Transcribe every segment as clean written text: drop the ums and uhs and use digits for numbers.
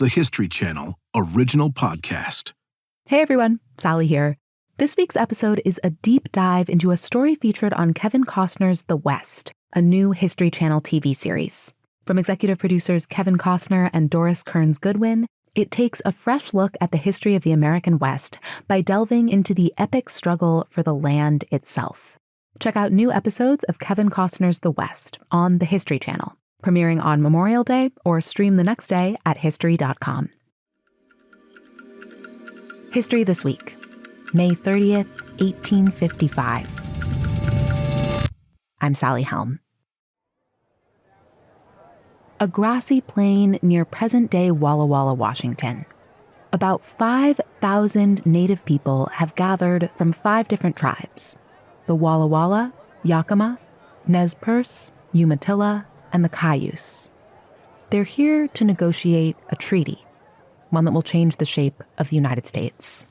the History Channel original podcast. Hey everyone, Sally here. This week's episode is a deep dive into a story featured on Kevin Costner's The West, a new History Channel TV series. From executive producers Kevin Costner and Doris Kearns Goodwin, it takes a fresh look at the history of the American West by delving into the epic struggle for the land itself. Check out new episodes of Kevin Costner's The West on the History Channel, premiering on Memorial Day or stream the next day at history.com. History This Week, May 30th, 1855. I'm Sally Helm. A grassy plain near present-day Walla Walla, Washington. About 5,000 native people have gathered from 5 different tribes: the Walla Walla, Yakima, Nez Perce, Umatilla, and the Cayuse. They're here to negotiate a treaty, one that will change the shape of the United States.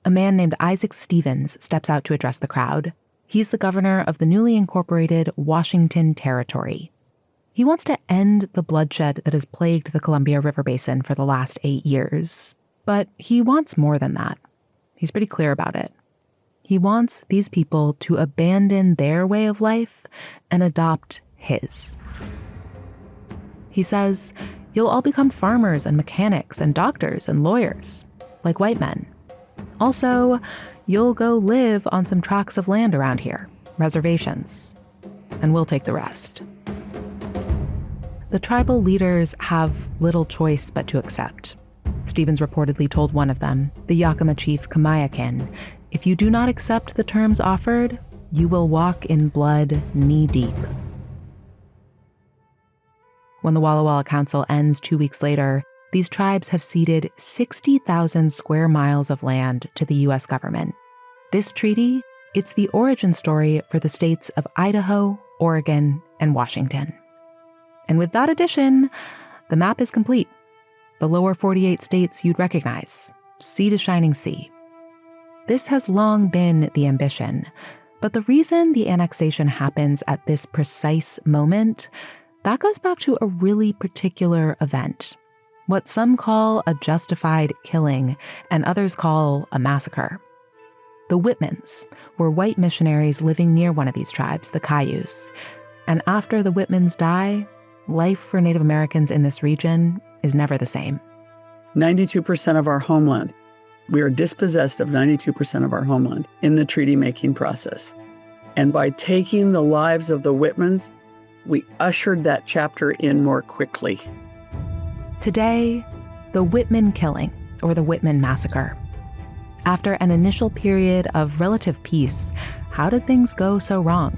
A man named Isaac Stevens steps out to address the crowd. He's the governor of the newly incorporated Washington Territory. He wants to end the bloodshed that has plagued the Columbia River Basin for the last 8 years. But he wants more than that. He's pretty clear about it. He wants these people to abandon their way of life and adopt his. He says, "You'll all become farmers and mechanics and doctors and lawyers, like white men. Also, you'll go live on some tracts of land around here, reservations, and we'll take the rest." The tribal leaders have little choice but to accept. Stevens reportedly told one of them, the Yakima chief Kamayakin, "If you do not accept the terms offered, you will walk in blood knee-deep." When the Walla Walla Council ends 2 weeks later, these tribes have ceded 60,000 square miles of land to the U.S. government. This treaty, it's the origin story for the states of Idaho, Oregon, and Washington. And with that addition, the map is complete. The lower 48 states you'd recognize, sea to shining sea. This has long been the ambition, but the reason the annexation happens at this precise moment, that goes back to a really particular event, what some call a justified killing and others call a massacre. The Whitmans were white missionaries living near one of these tribes, the Cayuse, and after the Whitmans die, life for Native Americans in this region is never the same. 92% of our homeland. We are dispossessed of 92% of our homeland in the treaty-making process. And by taking the lives of the Whitmans, we ushered that chapter in more quickly. Today, the Whitman killing, or the Whitman massacre. After an initial period of relative peace, how did things go so wrong?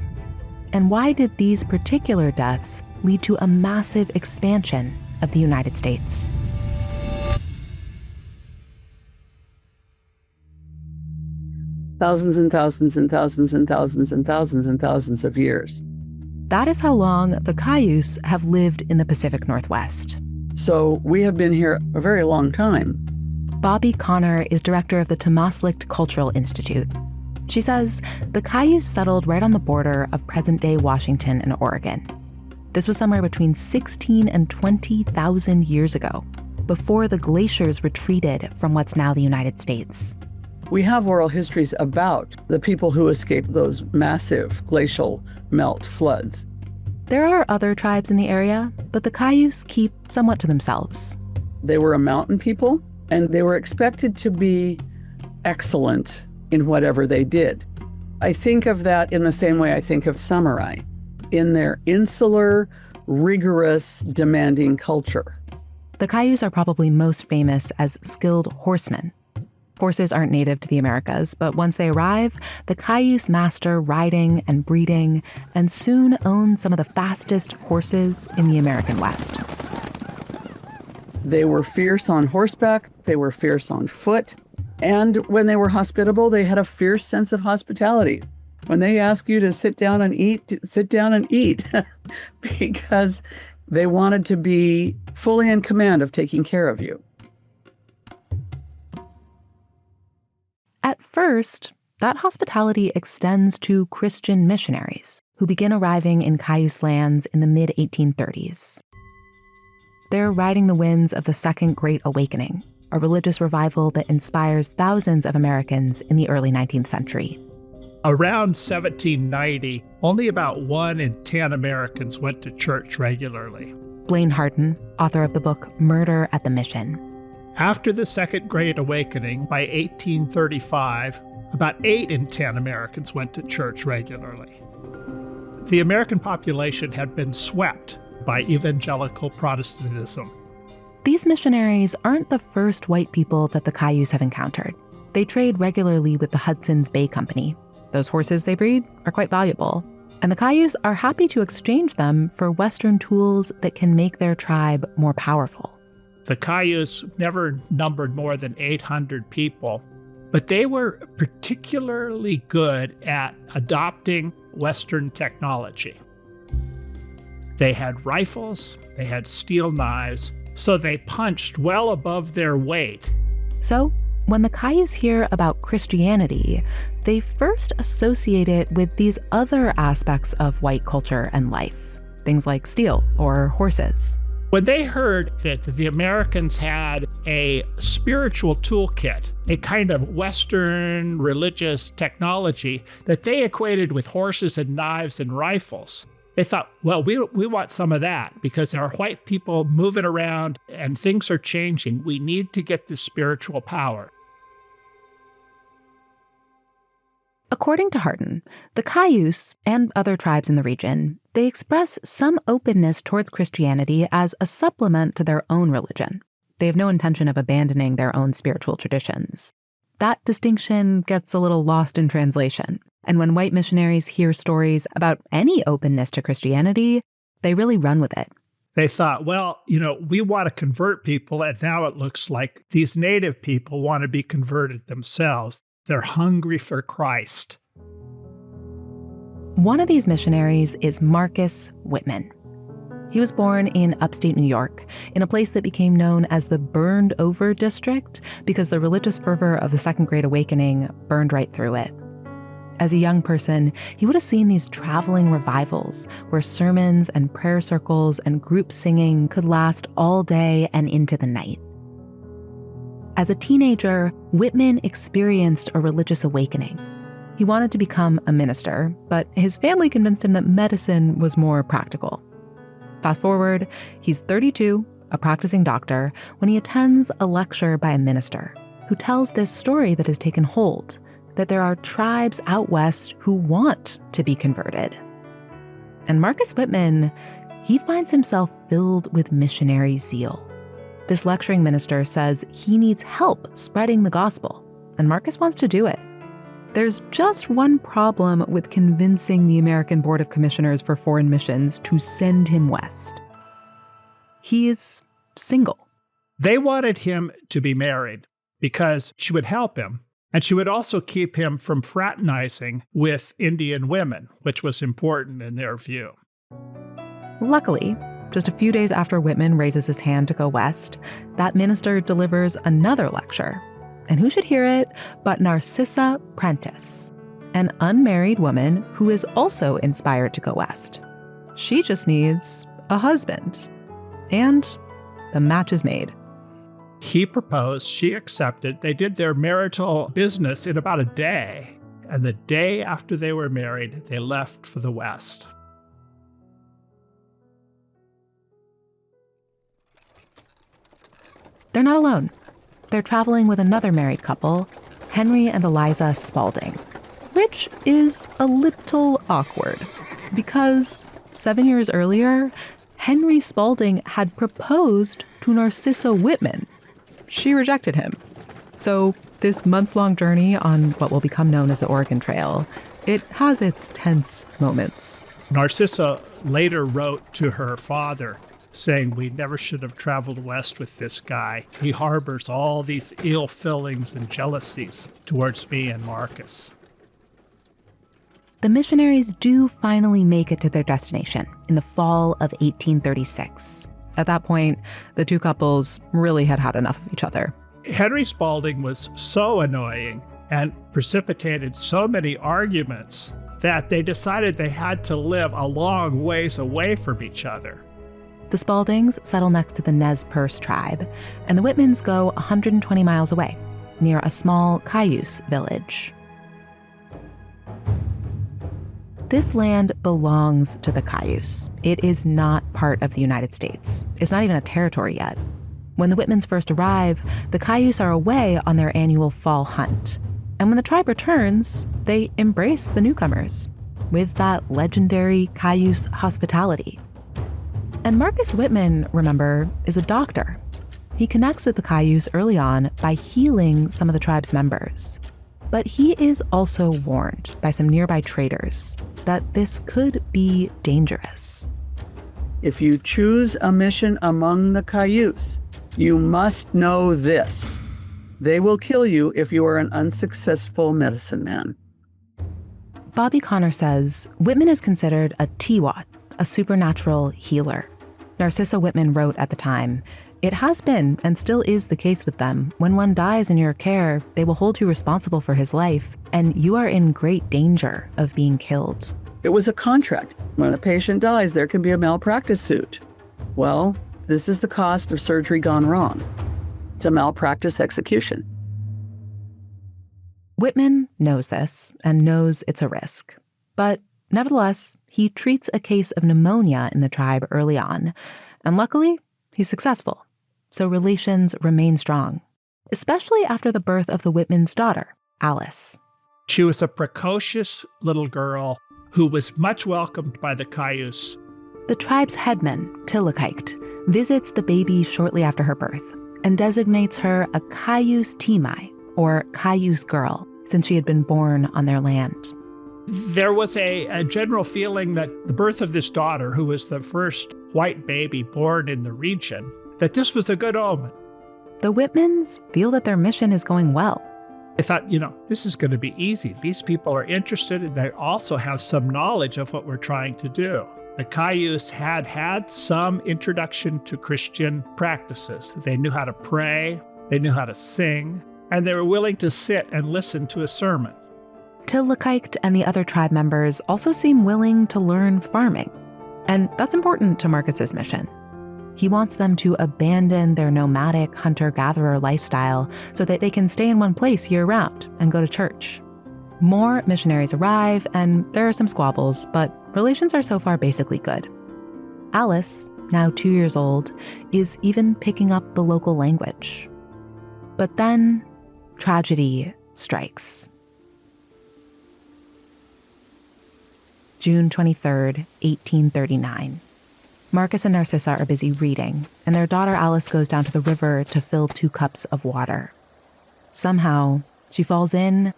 And why did these particular deaths lead to a massive expansion of the United States? Thousands and thousands and thousands and thousands and thousands and thousands of years. That is how long the Cayuse have lived in the Pacific Northwest. So we have been here a very long time. Bobby Connor is director of the Tomaslikt Cultural Institute. She says the Cayuse settled right on the border of present-day Washington and Oregon. This was somewhere between 16 and 20,000 years ago, before the glaciers retreated from what's now the United States. We have oral histories about the people who escaped those massive glacial melt floods. There are other tribes in the area, but the Cayuse keep somewhat to themselves. They were a mountain people, and they were expected to be excellent in whatever they did. I think of that in the same way I think of samurai, in their insular, rigorous, demanding culture. The Cayuse are probably most famous as skilled horsemen. Horses aren't native to the Americas, but once they arrive, the Cayuse master riding and breeding and soon own some of the fastest horses in the American West. They were fierce on horseback, they were fierce on foot, and when they were hospitable, they had a fierce sense of hospitality. When they ask you to sit down and eat, because they wanted to be fully in command of taking care of you. At first, that hospitality extends to Christian missionaries who begin arriving in Cayuse lands in the mid-1830s. They're riding the winds of the Second Great Awakening, a religious revival that inspires thousands of Americans in the early 19th century. Around 1790, only about 1 in 10 Americans went to church regularly. Blaine Harden, author of the book Murder at the Mission. After the Second Great Awakening, by 1835, about 8 in 10 Americans went to church regularly. The American population had been swept by evangelical Protestantism. These missionaries aren't the first white people that the Cayuse have encountered. They trade regularly with the Hudson's Bay Company. Those horses they breed are quite valuable, and the Cayuse are happy to exchange them for Western tools that can make their tribe more powerful. The Cayuse never numbered more than 800 people, but they were particularly good at adopting Western technology. They had rifles, they had steel knives, so they punched well above their weight. So, when the Cayuse hear about Christianity, they first associate it with these other aspects of white culture and life, things like steel or horses. When they heard that the Americans had a spiritual toolkit, a kind of Western religious technology that they equated with horses and knives and rifles, they thought, well, we want some of that because there are white people moving around and things are changing. We need to get this spiritual power. According to Harden, the Cayuse and other tribes in the region, they express some openness towards Christianity as a supplement to their own religion. They have no intention of abandoning their own spiritual traditions. That distinction gets a little lost in translation. And when white missionaries hear stories about any openness to Christianity, they really run with it. They thought, well, we want to convert people, and now it looks like these native people want to be converted themselves. They're hungry for Christ. One of these missionaries is Marcus Whitman. He was born in upstate New York, in a place that became known as the Burned Over District because the religious fervor of the Second Great Awakening burned right through it. As a young person, he would have seen these traveling revivals where sermons and prayer circles and group singing could last all day and into the night. As a teenager, Whitman experienced a religious awakening. He wanted to become a minister, but his family convinced him that medicine was more practical. Fast forward, he's 32, a practicing doctor, when he attends a lecture by a minister who tells this story that has taken hold, that there are tribes out west who want to be converted. And Marcus Whitman, he finds himself filled with missionary zeal. This lecturing minister says he needs help spreading the gospel, and Marcus wants to do it. There's just one problem with convincing the American Board of Commissioners for Foreign Missions to send him west. He is single. They wanted him to be married because she would help him, and she would also keep him from fraternizing with Indian women, which was important in their view. Luckily, just a few days after Whitman raises his hand to go west, that minister delivers another lecture. And who should hear it but Narcissa Prentice, an unmarried woman who is also inspired to go west. She just needs a husband. And the match is made. He proposed, she accepted. They did their marital business in about a day. And the day after they were married, they left for the West. They're not alone. They're traveling with another married couple, Henry and Eliza Spalding, which is a little awkward because 7 years earlier, Henry Spalding had proposed to Narcissa Whitman. She rejected him. So this months-long journey on what will become known as the Oregon Trail, it has its tense moments. Narcissa later wrote to her father saying, "We never should have traveled west with this guy. He harbors all these ill feelings and jealousies towards me and Marcus." The missionaries do finally make it to their destination in the fall of 1836. At that point, the two couples really had had enough of each other. Henry Spalding was so annoying and precipitated so many arguments that they decided they had to live a long ways away from each other. The Spaldings settle next to the Nez Perce tribe, and the Whitmans go 120 miles away, near a small Cayuse village. This land belongs to the Cayuse. It is not part of the United States. It's not even a territory yet. When the Whitmans first arrive, the Cayuse are away on their annual fall hunt. And when the tribe returns, they embrace the newcomers with that legendary Cayuse hospitality. And Marcus Whitman, remember, is a doctor. He connects with the Cayuse early on by healing some of the tribe's members. But he is also warned by some nearby traders that this could be dangerous. If you choose a mission among the Cayuse, you must know this. They will kill you if you are an unsuccessful medicine man. Bobby Connor says Whitman is considered a Tiwat, a supernatural healer. Narcissa Whitman wrote at the time, "It has been and still is the case with them. When one dies in your care, they will hold you responsible for his life, and you are in great danger of being killed." It was a contract. When a patient dies, there can be a malpractice suit. Well, this is the cost of surgery gone wrong. It's a malpractice execution. Whitman knows this and knows it's a risk. But nevertheless, he treats a case of pneumonia in the tribe early on. And luckily, he's successful. So relations remain strong, especially after the birth of the Whitmans' daughter, Alice. She was a precocious little girl who was much welcomed by the Cayuse. The tribe's headman, Tillakiked, visits the baby shortly after her birth and designates her a Cayuse Timai, or Cayuse girl, since she had been born on their land. There was a general feeling that the birth of this daughter, who was the first white baby born in the region, that this was a good omen. The Whitmans feel that their mission is going well. I thought, this is going to be easy. These people are interested, and they also have some knowledge of what we're trying to do. The Cayuse had some introduction to Christian practices. They knew how to pray, they knew how to sing, and they were willing to sit and listen to a sermon. Tillakiked and the other tribe members also seem willing to learn farming. And that's important to Marcus's mission. He wants them to abandon their nomadic hunter-gatherer lifestyle so that they can stay in one place year-round and go to church. More missionaries arrive, and there are some squabbles, but relations are so far basically good. Alice, now 2 years old, is even picking up the local language. But then, tragedy strikes. June 23rd, 1839. Marcus and Narcissa are busy reading, and their daughter Alice goes down to the river to fill 2 cups of water. Somehow, she falls in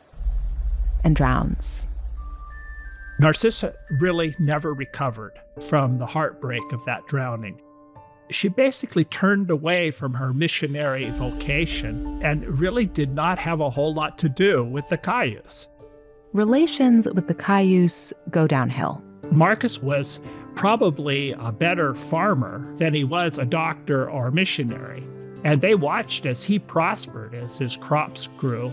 and drowns. Narcissa really never recovered from the heartbreak of that drowning. She basically turned away from her missionary vocation and really did not have a whole lot to do with the Cayuse. Relations with the Cayuse go downhill. Marcus was probably a better farmer than he was a doctor or missionary. And they watched as he prospered, as his crops grew.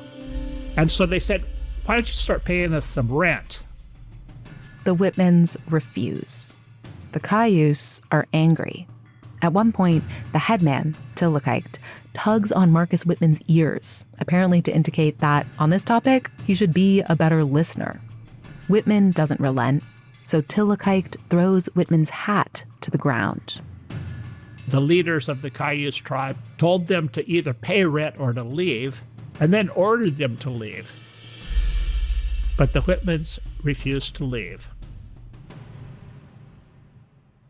And so they said, why don't you start paying us some rent? The Whitmans refuse. The Cayuse are angry. At one point, the headman, Tillakiked, tugs on Marcus Whitman's ears, apparently to indicate that, on this topic, he should be a better listener. Whitman doesn't relent, so Tillakiked throws Whitman's hat to the ground. The leaders of the Cayuse tribe told them to either pay rent or to leave, and then ordered them to leave. But the Whitmans refused to leave.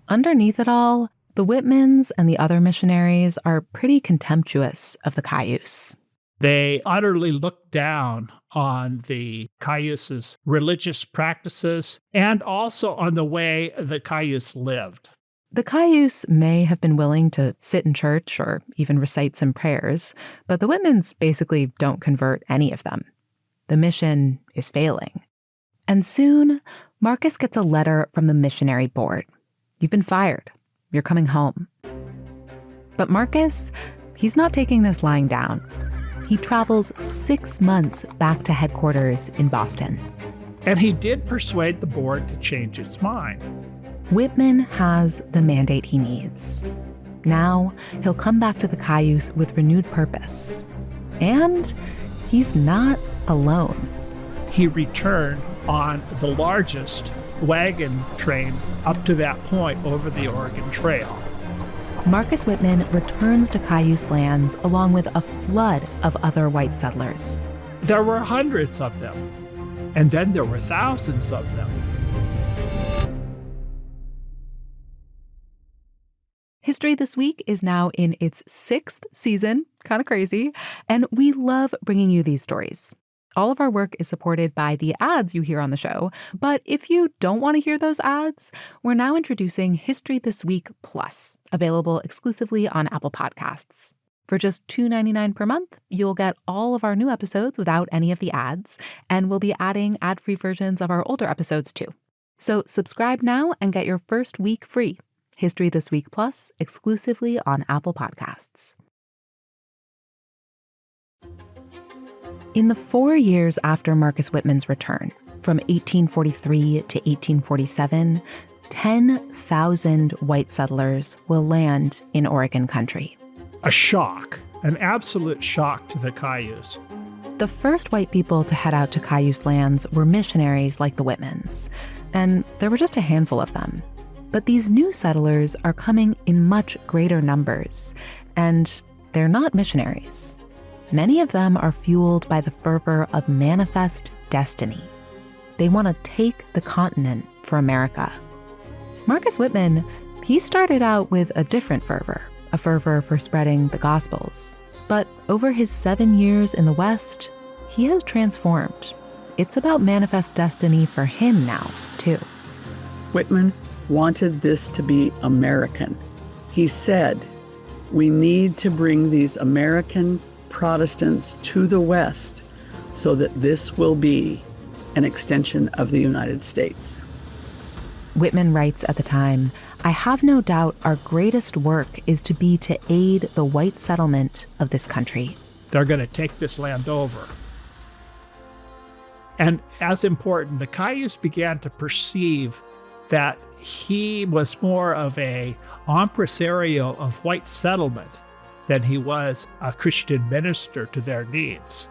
Underneath it all, the Whitmans and the other missionaries are pretty contemptuous of the Cayuse. They utterly looked down on the Cayuse's religious practices and also on the way the Cayuse lived. The Cayuse may have been willing to sit in church or even recite some prayers, but the Whitmans basically don't convert any of them. The mission is failing. And soon, Marcus gets a letter from the missionary board. You've been fired. You're coming home. But Marcus, he's not taking this lying down. He travels 6 months back to headquarters in Boston. And he did persuade the board to change its mind. Whitman has the mandate he needs. Now, he'll come back to the Cayuse with renewed purpose. And he's not alone. He returned on the largest wagon train up to that point over the Oregon Trail. Marcus Whitman returns to Cayuse lands along with a flood of other white settlers. There were hundreds of them, and then there were thousands of them. History This Week is now in its 6th season, kind of crazy, and we love bringing you these stories. All of our work is supported by the ads you hear on the show, but if you don't want to hear those ads, we're now introducing History This Week Plus, available exclusively on Apple Podcasts. For just $2.99 per month, you'll get all of our new episodes without any of the ads, and we'll be adding ad-free versions of our older episodes too. So subscribe now and get your first week free. History This Week Plus, exclusively on Apple Podcasts. In the 4 years after Marcus Whitman's return, from 1843 to 1847, 10,000 white settlers will land in Oregon country. A shock, an absolute shock to the Cayuse. The first white people to head out to Cayuse lands were missionaries like the Whitmans, and there were just a handful of them. But these new settlers are coming in much greater numbers, and they're not missionaries. Many of them are fueled by the fervor of manifest destiny. They want to take the continent for America. Marcus Whitman, he started out with a different fervor, a fervor for spreading the Gospels. But over his 7 years in the West, he has transformed. It's about manifest destiny for him now, too. Whitman wanted this to be American. He said, we need to bring these American Protestants to the West so that this will be an extension of the United States. Whitman writes at the time, I have no doubt our greatest work is to be to aid the white settlement of this country. They're going to take this land over. And as important, the Cayuse began to perceive that he was more of an impresario of white settlement than he was a Christian minister to their needs.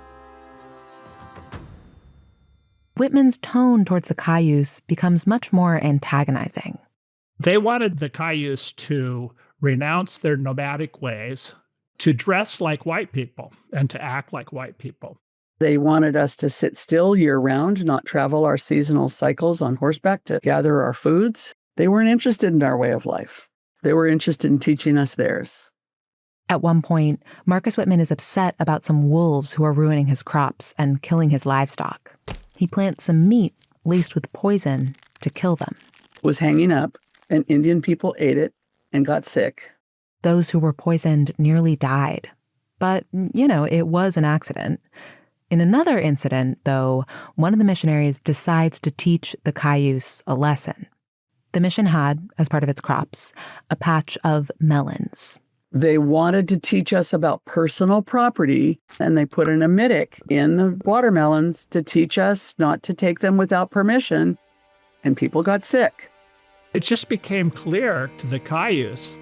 Whitman's tone towards the Cayuse becomes much more antagonizing. They wanted the Cayuse to renounce their nomadic ways, to dress like white people, and to act like white people. They wanted us to sit still year-round, not travel our seasonal cycles on horseback to gather our foods. They weren't interested in our way of life. They were interested in teaching us theirs. At one point, Marcus Whitman is upset about some wolves who are ruining his crops and killing his livestock. He plants some meat laced with poison to kill them. It was hanging up, and Indian people ate it and got sick. Those who were poisoned nearly died. But, it was an accident. In another incident, though, one of the missionaries decides to teach the Cayuse a lesson. The mission had, as part of its crops, a patch of melons. They wanted to teach us about personal property, and they put an emetic in the watermelons to teach us not to take them without permission, and people got sick. It just became clear to the Cayuse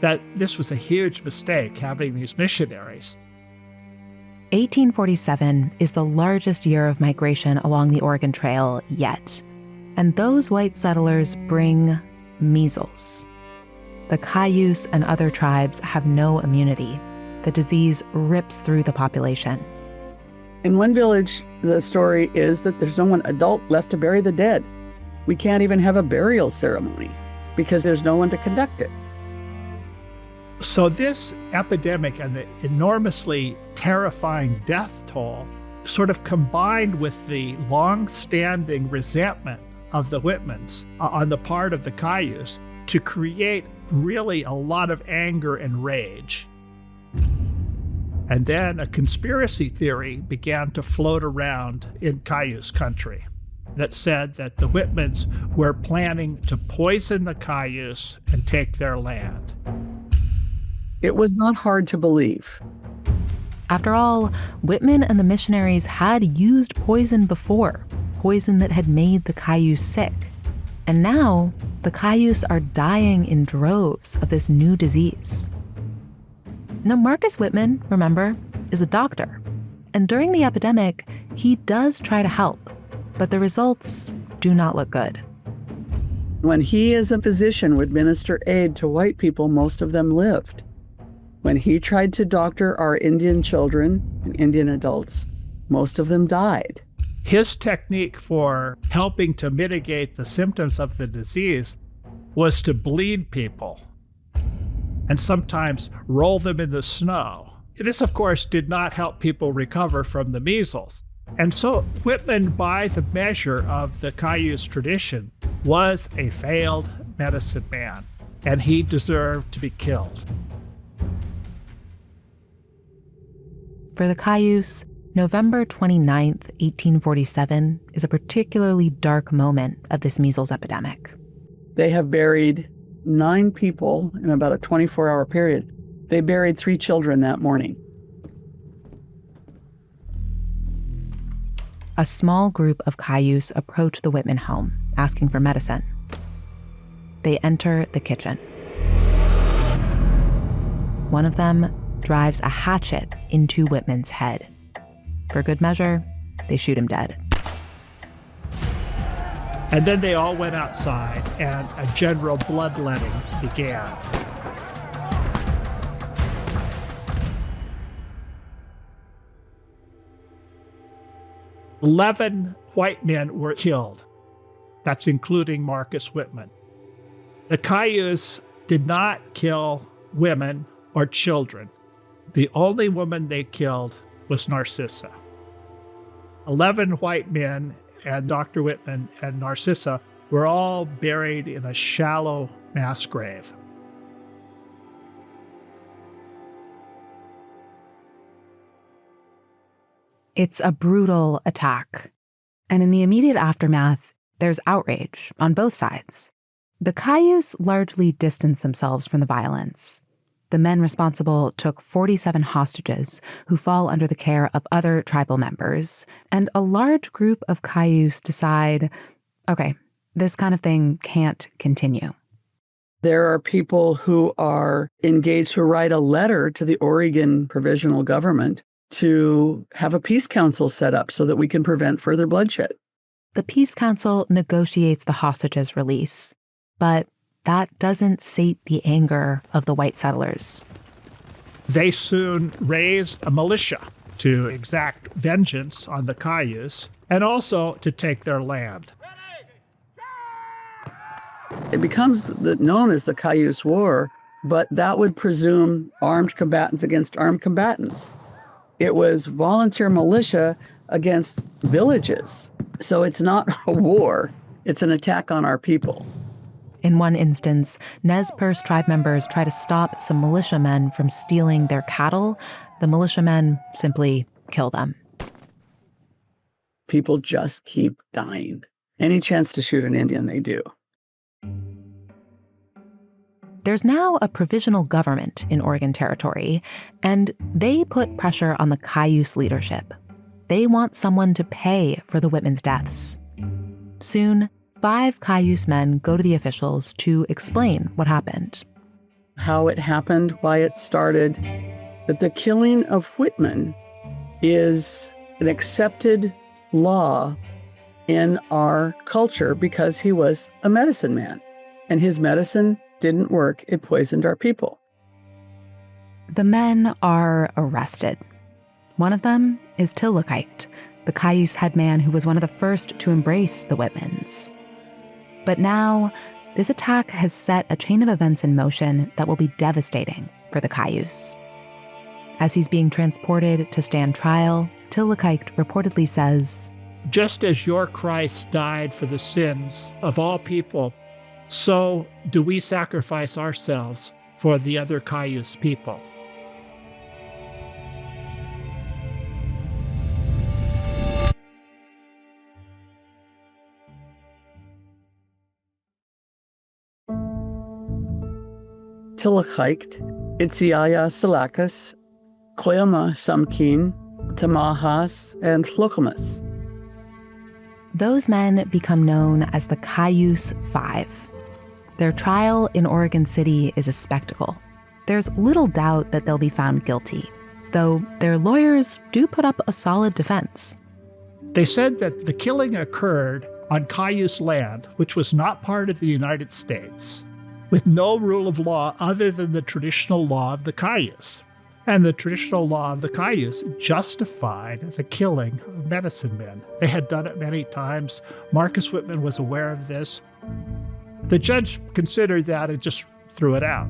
that this was a huge mistake, having these missionaries. 1847 is the largest year of migration along the Oregon Trail yet. And those white settlers bring measles. The Cayuse and other tribes have no immunity. The disease rips through the population. In one village, the story is that there's no one adult left to bury the dead. We can't even have a burial ceremony because there's no one to conduct it. So this epidemic and the enormously terrifying death toll sort of combined with the long-standing resentment of the Whitmans on the part of the Cayuse to create really a lot of anger and rage. And then a conspiracy theory began to float around in Cayuse country that said that the Whitmans were planning to poison the Cayuse and take their land. It was not hard to believe. After all, Whitman and the missionaries had used poison before. poison that had made the Cayuse sick. And now, the Cayuse are dying in droves of this new disease. Now, Marcus Whitman, remember, is a doctor. And during the epidemic, he does try to help, but the results do not look good. When he as a physician would minister aid to white people, most of them lived. When he tried to doctor our Indian children and Indian adults, most of them died. His technique for helping to mitigate the symptoms of the disease was to bleed people and sometimes roll them in the snow. This, of course, did not help people recover from the measles. And so Whitman, by the measure of the Cayuse tradition, was a failed medicine man, and he deserved to be killed. For the Cayuse, November 29th, 1847 is a particularly dark moment of this measles epidemic. They have buried 9 people in about a 24-hour period. They buried 3 children that morning. A small group of Cayuse approach the Whitman home, asking for medicine. They enter the kitchen. One of them drives a hatchet into Whitman's head. For good measure, they shoot him dead. And then they all went outside, and a general bloodletting began. "11 white men were killed. That's including Marcus Whitman. The Cayuse did not kill women or children. The only woman they killed was Narcissa. 11 white men and Dr. Whitman and Narcissa were all buried in a shallow mass grave. It's a brutal attack. And in the immediate aftermath, there's outrage on both sides. The Cayuse largely distanced themselves from the violence. The men responsible took 47 hostages who fall under the care of other tribal members, and a large group of Cayuse decide, okay, this kind of thing can't continue. There are people who are engaged who write a letter to the Oregon provisional government to have a peace council set up so that we can prevent further bloodshed. The peace council negotiates the hostages' release, but that doesn't sate the anger of the white settlers. They soon raise a militia to exact vengeance on the Cayuse and also to take their land. It becomes known as the Cayuse War, but that would presume armed combatants against armed combatants. It was volunteer militia against villages. So it's not a war, it's an attack on our people. In one instance, Nez Perce tribe members try to stop some militiamen from stealing their cattle. The militiamen simply kill them. People just keep dying. Any chance to shoot an Indian, they do. There's now a provisional government in Oregon Territory, and they put pressure on the Cayuse leadership. They want someone to pay for the Whitmans' deaths. Soon, 5 Cayuse men go to the officials to explain what happened. How it happened, why it started, that the killing of Whitman is an accepted law in our culture because he was a medicine man, and his medicine didn't work. It poisoned our people. The men are arrested. One of them is Tillakite, the Cayuse headman who was one of the first to embrace the Whitmans. But now, this attack has set a chain of events in motion that will be devastating for the Cayuse. As he's being transported to stand trial, Tillakite reportedly says, "Just as your Christ died for the sins of all people, so do we sacrifice ourselves for the other Cayuse people." Tillakite, Itziaya Salakas, Koyama Samkin, Tamahas, and Tlokomas. Those men become known as the Cayuse Five. Their trial in Oregon City is a spectacle. There's little doubt that they'll be found guilty, though their lawyers do put up a solid defense. They said that the killing occurred on Cayuse land, which was not part of the United States, with no rule of law other than the traditional law of the Cayuse. And the traditional law of the Cayuse justified the killing of medicine men. They had done it many times. Marcus Whitman was aware of this. The judge considered that and just threw it out.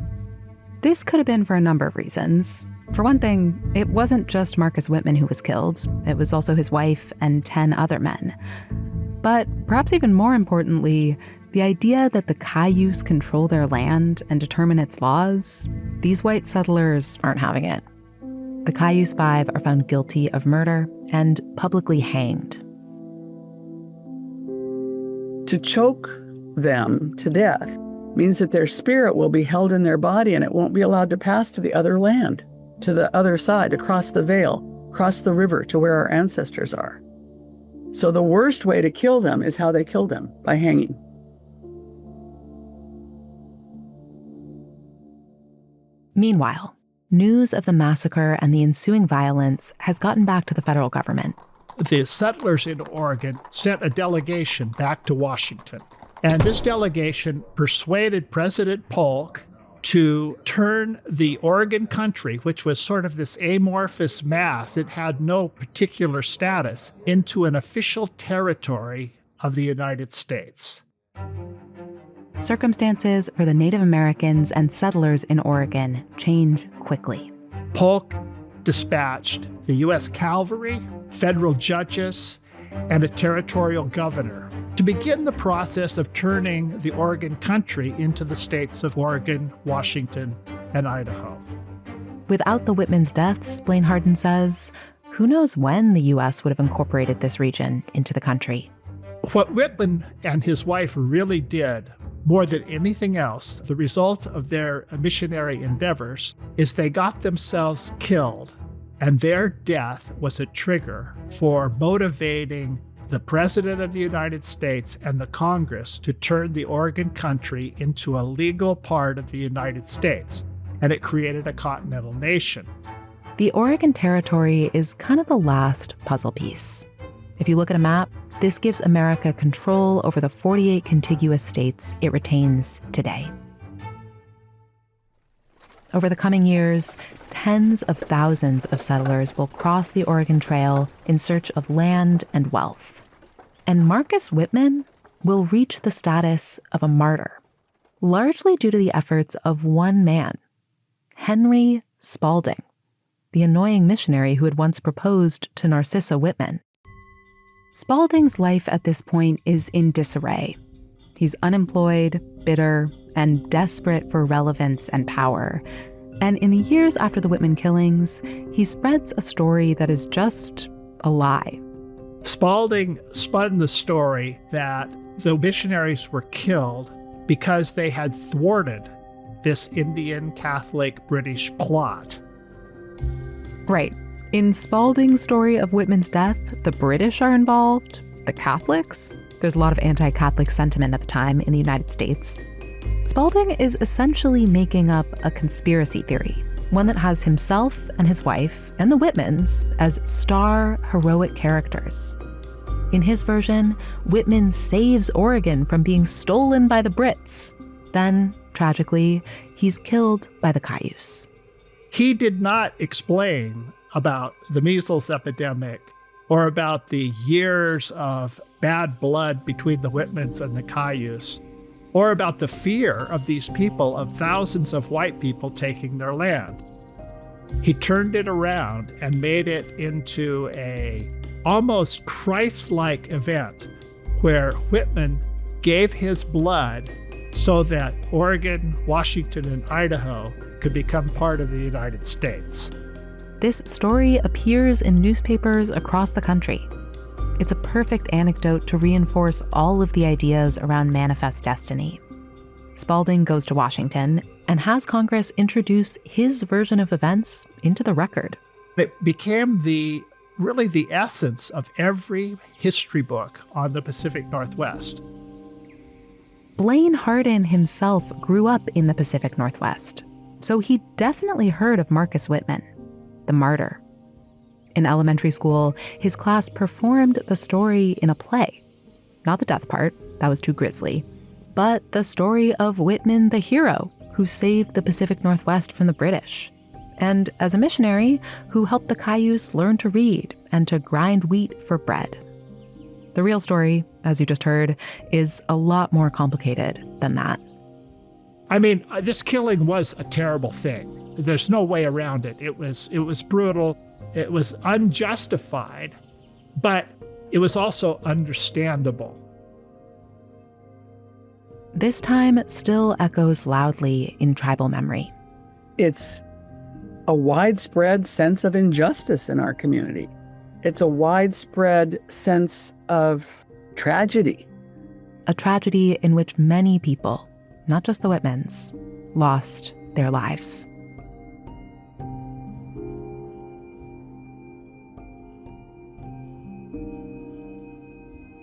This could have been for a number of reasons. For one thing, it wasn't just Marcus Whitman who was killed. It was also his wife and 10 other men. But perhaps even more importantly, the idea that the Cayuse control their land and determine its laws, these white settlers aren't having it. The Cayuse Five are found guilty of murder and publicly hanged. To choke them to death means that their spirit will be held in their body and it won't be allowed to pass to the other land, to the other side, across the veil, across the river to where our ancestors are. So the worst way to kill them is how they kill them, by hanging. Meanwhile, news of the massacre and the ensuing violence has gotten back to the federal government. The settlers in Oregon sent a delegation back to Washington. And this delegation persuaded President Polk to turn the Oregon country, which was sort of this amorphous mass, it had no particular status, into an official territory of the United States. Circumstances for the Native Americans and settlers in Oregon change quickly. Polk dispatched the U.S. cavalry, federal judges, and a territorial governor to begin the process of turning the Oregon country into the states of Oregon, Washington, and Idaho. Without the Whitmans' deaths, Blaine Harden says, who knows when the U.S. would have incorporated this region into the country. What Whitman and his wife really did, more than anything else, the result of their missionary endeavors, is they got themselves killed, and their death was a trigger for motivating the President of the United States and the Congress to turn the Oregon country into a legal part of the United States, and it created a continental nation. The Oregon Territory is kind of the last puzzle piece. If you look at a map, this gives America control over the 48 contiguous states it retains today. Over the coming years, tens of thousands of settlers will cross the Oregon Trail in search of land and wealth. And Marcus Whitman will reach the status of a martyr, largely due to the efforts of one man, Henry Spalding, the annoying missionary who had once proposed to Narcissa Whitman. Spalding's life at this point is in disarray. He's unemployed, bitter, and desperate for relevance and power. And in the years after the Whitman killings, he spreads a story that is just a lie. Spalding spun the story that the missionaries were killed because they had thwarted this Indian Catholic British plot. Right. In Spalding's story of Whitman's death, the British are involved, the Catholics. There's a lot of anti-Catholic sentiment at the time in the United States. Spalding is essentially making up a conspiracy theory, one that has himself and his wife and the Whitmans as star heroic characters. In his version, Whitman saves Oregon from being stolen by the Brits. Then, tragically, he's killed by the Cayuse. He did not explain about the measles epidemic or about the years of bad blood between the Whitmans and the Cayuse, or about the fear of these people, of thousands of white people taking their land. He turned it around and made it into a almost Christ-like event where Whitman gave his blood so that Oregon, Washington, and Idaho could become part of the United States. This story appears in newspapers across the country. It's a perfect anecdote to reinforce all of the ideas around manifest destiny. Spalding goes to Washington and has Congress introduce his version of events into the record. It became the really the essence of every history book on the Pacific Northwest. Blaine Hardin himself grew up in the Pacific Northwest, so he definitely heard of Marcus Whitman, the martyr. In elementary school, his class performed the story in a play. Not the death part, that was too grisly, but the story of Whitman the hero who saved the Pacific Northwest from the British, and as a missionary who helped the Cayuse learn to read and to grind wheat for bread. The real story, as you just heard, is a lot more complicated than that. I mean, this killing was a terrible thing. There's no way around it. It was brutal. It was unjustified, but it was also understandable. This time still echoes loudly in tribal memory. It's a widespread sense of injustice in our community. It's a widespread sense of tragedy. A tragedy in which many people, not just the Whitmans, lost their lives.